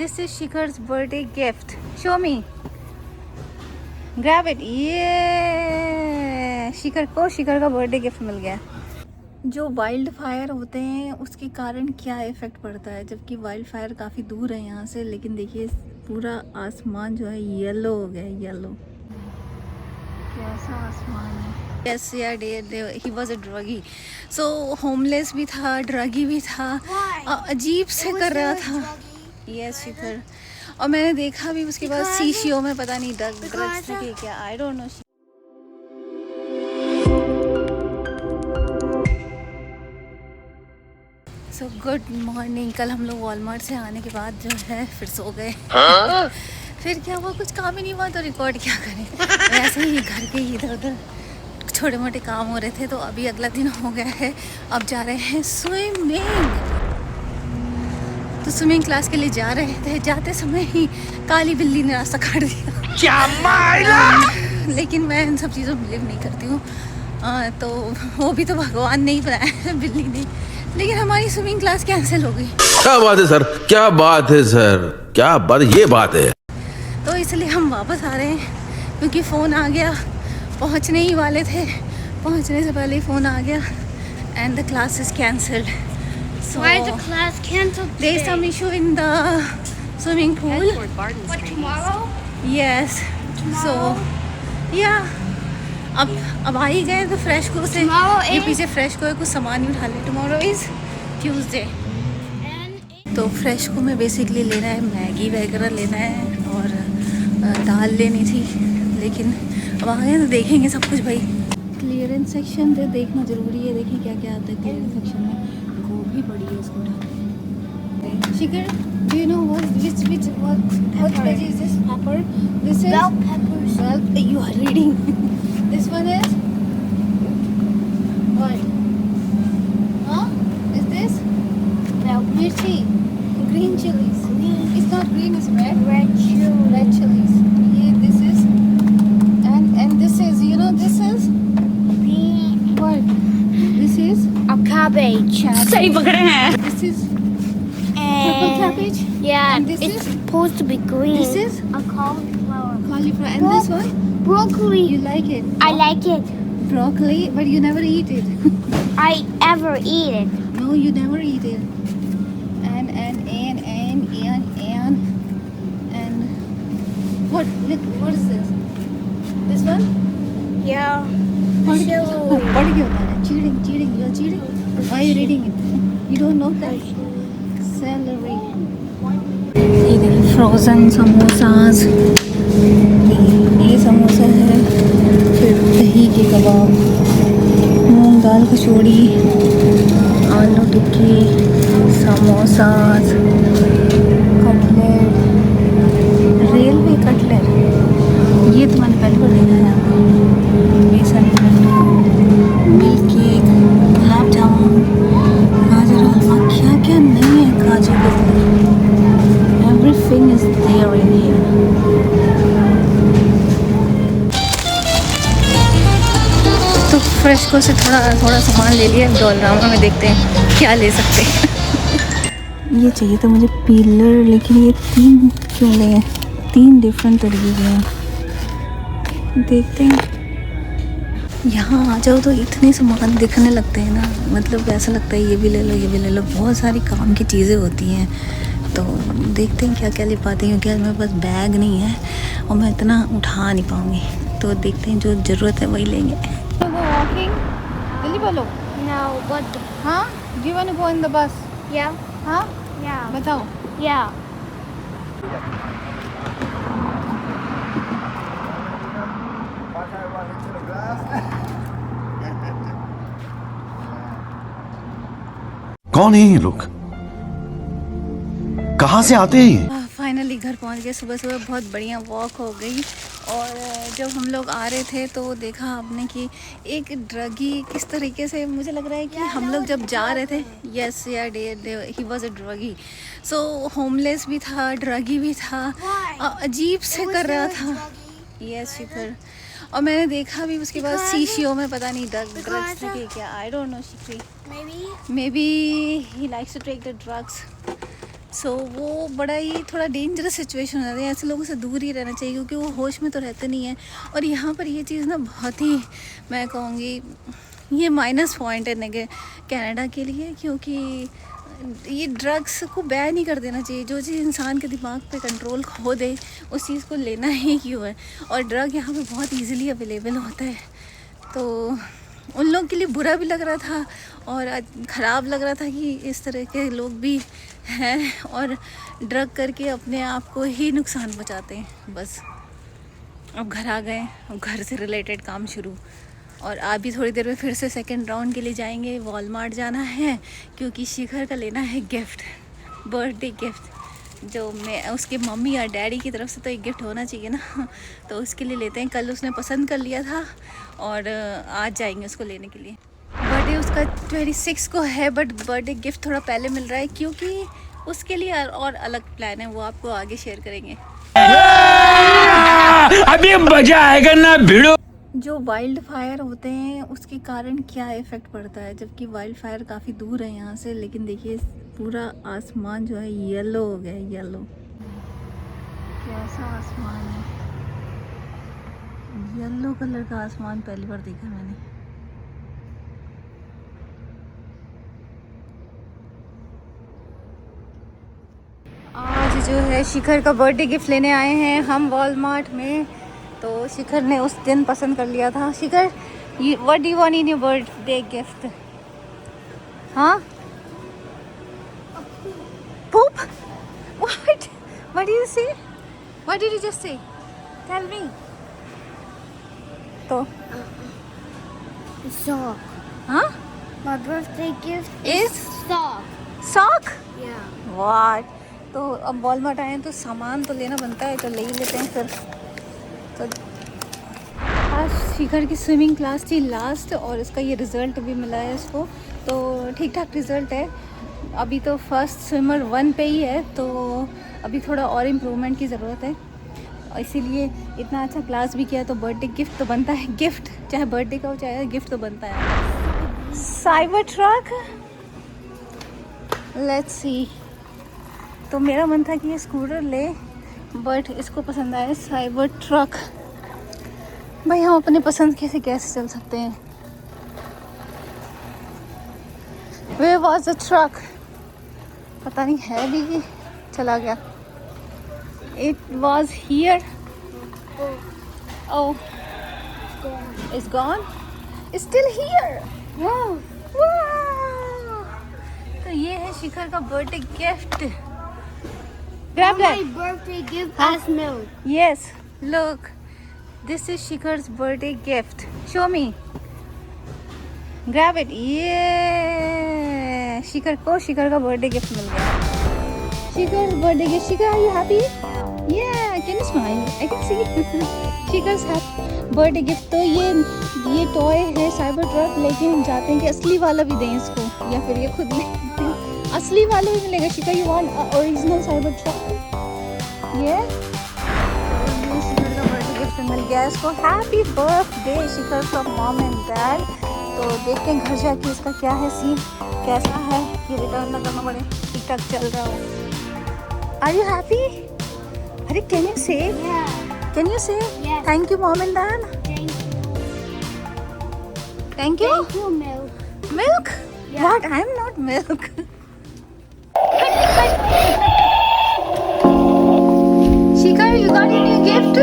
This is Shikhar's birthday gift. Show me. Grab it. ये शिखर का birthday gift मिल गया। जो वाइल्ड फायर होते हैं उसके कारण क्या इफ़ेक्ट पड़ता है, जबकि वाइल्ड फायर काफ़ी दूर है यहाँ से, लेकिन देखिए पूरा आसमान जो है येलो हो गया। येलो कैसा आसमान है। Yes, yeah, he was a druggie. So homeless भी था, druggie भी था, अजीब से कर रहा था। Yes, शिखर। और मैंने देखा भी उसके बाद शीशियों में पता नहीं ड्रग्स थे क्या, I don't no. So good morning. कल हम लोग वॉलमार्ट से आने के बाद जो है फिर सो गए। फिर क्या हुआ, कुछ काम ही नहीं हुआ तो रिकॉर्ड क्या करें। वैसे ही घर के इधर उधर छोटे मोटे काम हो रहे थे, तो अभी अगला दिन हो गया है। अब जा रहे हैं स्विमिंग। तो स्विमिंग क्लास के लिए जा रहे थे, जाते समय ही काली बिल्ली ने रास्ता काट दिया। क्या मायला। लेकिन मैं इन सब चीज़ों में बिलीव नहीं करती हूँ। तो वो भी तो भगवान ने ही बनाया है, बिल्ली ने। लेकिन हमारी स्विमिंग क्लास कैंसिल हो गई। क्या बात है सर, क्या बात है सर, क्या बात, ये बात है। तो इसलिए हम वापस आ रहे हैं, क्योंकि फ़ोन आ गया। पहुँचने ही वाले थे, पहुँचने से पहले ही फ़ोन आ गया and the class is cancelled. So why is the class cancelled today? There's some issue in the swimming pool. What, tomorrow? Yes. Tomorrow? So yeah. अब आ ही गए तो फ्रेश को से ये पीछे फ्रेश को कुछ सामान ही उठा ले। Tomorrow is Tuesday. तो फ्रेश को में बेसिकली लेना है मैगी वगैरह लेना है और दाल लेनी थी, लेकिन अब आ गए तो देखेंगे सब कुछ भाई। क्लियरेंस सेक्शन से देखना ज़रूरी है। देखिए क्या क्या आता है क्लियरेंस सेक्शन में। गोभी पड़ी है, इसको उठा। शिखर, do you know what veggie is this? Pepper. This is Bell peppers. Well, you are reading. This one is what? Huh? Is this Bell mirchi? Green chilies. Green. It's not green, it's red. Red chili. Red chilies. Yeah, this is and this is, you know, this is Bean. what? This is A cabbage. सही पकड़े हैं। This is purple And cabbage. yeah, And this it's is supposed to be green. this is a cauliflower. cauliflower. And this one, Broccoli. you like it? I like it. Broccoli, but you never eat it. I ever eat it. No, you never eat it. And what? Look, what is this? This one? Yeah. What do you cheating? You are cheating. Why are you reading it? You don't know that? Celery. इधर frozen samosas, ये समोसा है, फिर दही के कबाब, मूंग दाल कचौड़ी, आलू टिक्की, samosas, cutlet, railway cutlet, ये तो मैंने पहले बार देखा है। बेसन लड्डू, मिल्क केक, गुलाब जामुन, गाजर हलवा, क्या क्या नहीं है, kaju katli. Everything is there in here. तो फ्रेशको से थोड़ा सामान ले लिया। डॉलरामा में देखते हैं क्या ले सकते हैं। ये चाहिए था मुझे पीलर, लेकिन ये 3 क्यों ले हैं? 3 डिफरेंट तरीके के हैं। देखते हैं। यहाँ आ जाओ तो इतने सामान दिखने लगते हैं ना, मतलब ऐसा लगता है ये भी ले लो, ये भी ले लो। बहुत सारी काम की चीज़ें होती हैं, तो देखते हैं क्या क्या ले पाते हैं, क्योंकि मेरे पास बैग नहीं है और मैं इतना उठा नहीं पाऊँगी। तो देखते हैं जो ज़रूरत है वही लेंगे। वॉकिंग जल्दी बोलो। No, what the? हाँ, do you want to go in the bus? Yeah. हाँ, Yeah. बताओ। Yeah. कौन है ये लोग, कहाँ से आते हैं ये? फाइनली घर पहुंच गए। सुबह सुबह बहुत बढ़िया वॉक हो गई। और जब हम लोग आ रहे थे तो देखा आपने कि एक ड्रगी किस तरीके से, मुझे लग रहा है कि हम लोग जब जा रहे थे, यस या he was a druggie. So homeless भी था, ड्रगी भी था, अजीब से कर रहा था। यस शिखर। और मैंने देखा भी उसके बाद शीशियों में पता नहीं ड्रग्स थे क्या, आई डोंट नो शिखरी। Maybe. Maybe he likes to take the drugs. So वो बड़ा ही थोड़ा डेंजरस सिचुएशन हो जाता है। ऐसे लोगों से दूर ही रहना चाहिए क्योंकि वो होश में तो रहते नहीं हैं। और यहाँ पर ये चीज़ ना बहुत ही, मैं कहूँगी ये माइनस पॉइंट है कनाडा के लिए, क्योंकि ये ड्रग्स को बैन ही कर देना चाहिए। जो चीज़ इंसान के दिमाग पे कंट्रोल खो दे उस चीज़ को लेना ही क्यों है। और ड्रग यहाँ पे बहुत इजीली अवेलेबल होता है, तो उन लोगों के लिए बुरा भी लग रहा था और ख़राब लग रहा था कि इस तरह के लोग भी हैं और ड्रग करके अपने आप को ही नुकसान पहुँचाते हैं। बस अब घर आ गए, अब घर से रिलेटेड काम शुरू। और आप भी थोड़ी देर में फिर से सेकंड राउंड के लिए जाएंगे। वॉलमार्ट जाना है क्योंकि शिखर का लेना है गिफ्ट, बर्थडे गिफ्ट, जो मैं उसके मम्मी और डैडी की तरफ से तो एक गिफ्ट होना चाहिए ना, तो उसके लिए लेते हैं। कल उसने पसंद कर लिया था और आज जाएंगे उसको लेने के लिए। बर्थडे उसका 26 को है, बट बर्थडे गिफ्ट थोड़ा पहले मिल रहा है क्योंकि उसके लिए और अलग प्लान है, वो आपको आगे शेयर करेंगे। अभी मजा आएगा ना भिड़ो। जो वाइल्ड फायर होते हैं उसके कारण क्या इफ़ेक्ट पड़ता है, जबकि वाइल्ड फायर काफ़ी दूर है यहाँ से, लेकिन देखिए पूरा आसमान जो है येलो हो गया, येलो। कैसा आसमान है, येलो कलर का आसमान पहली बार देखा मैंने। आज जो है शिखर का बर्थडे गिफ्ट लेने आए हैं हम वॉलमार्ट में। तो शिखर ने उस दिन पसंद कर लिया था। Shikhar, what do you want in your birthday gift? हाँ, poop? What? What did you say? What did you just say? Tell me. तो Sock. हाँ, My birthday gift is sock. sock. Yeah. What? तो अब वॉलमार्ट आए हैं तो सामान तो लेना बनता है, तो ले ही लेते हैं फिर। तो आज शिखर की स्विमिंग क्लास थी लास्ट और इसका ये रिज़ल्ट भी मिला है इसको, तो ठीक ठाक रिज़ल्ट है। अभी तो फर्स्ट स्विमर 1 पे ही है, तो अभी थोड़ा और इम्प्रूवमेंट की ज़रूरत है। इसीलिए इतना अच्छा क्लास भी किया, तो बर्थडे गिफ्ट तो बनता है, गिफ्ट चाहे बर्थडे का हो चाहे गिफ्ट तो बनता है। Cyber truck, let's see. तो मेरा मन था कि ये स्कूटर ले, बट इसको पसंद आया साइबर ट्रक। भाई हम अपने पसंद कैसे चल सकते हैं। Where was the truck? पता नहीं है भी कि चला गया। It was here. Oh, it's gone. It's still here. Wow. Wow. तो ये है शिखर का birthday gift. Grab that. My birthday gift is milk. Yes, look. This is Shikhar's birthday gift. Show me. Grab it. Yeah. Shikhar को शिखर का birthday gift मिल गया। Shikhar birthday gift. Shikhar, are you happy? Yeah. Can you smile? I can see. Shikhar's birthday gift. तो ये toy है cyber truck, लेकिन हम चाहते हैं कि असली वाला भी दें इसको, या फिर ये खुद ले। असली वाला भी मिलेगा। शिखर, you want original cyber truck? Yeah. शिखर का बर्थडे गिफ्ट मिल गया इसको। Happy birthday Shikhar from mom and dad. तो देखते हैं घर जाके इसका क्या है सीन, कैसा है, ये रिटर्न ना करना पड़े, ठीक ठाक चल रहा हो। Are you happy? अरे can you say, can you say thank you mom and dad? Thank you. Thank you, milk. Milk? Yeah. What? I am not milk. Shikhar, you got a new gift?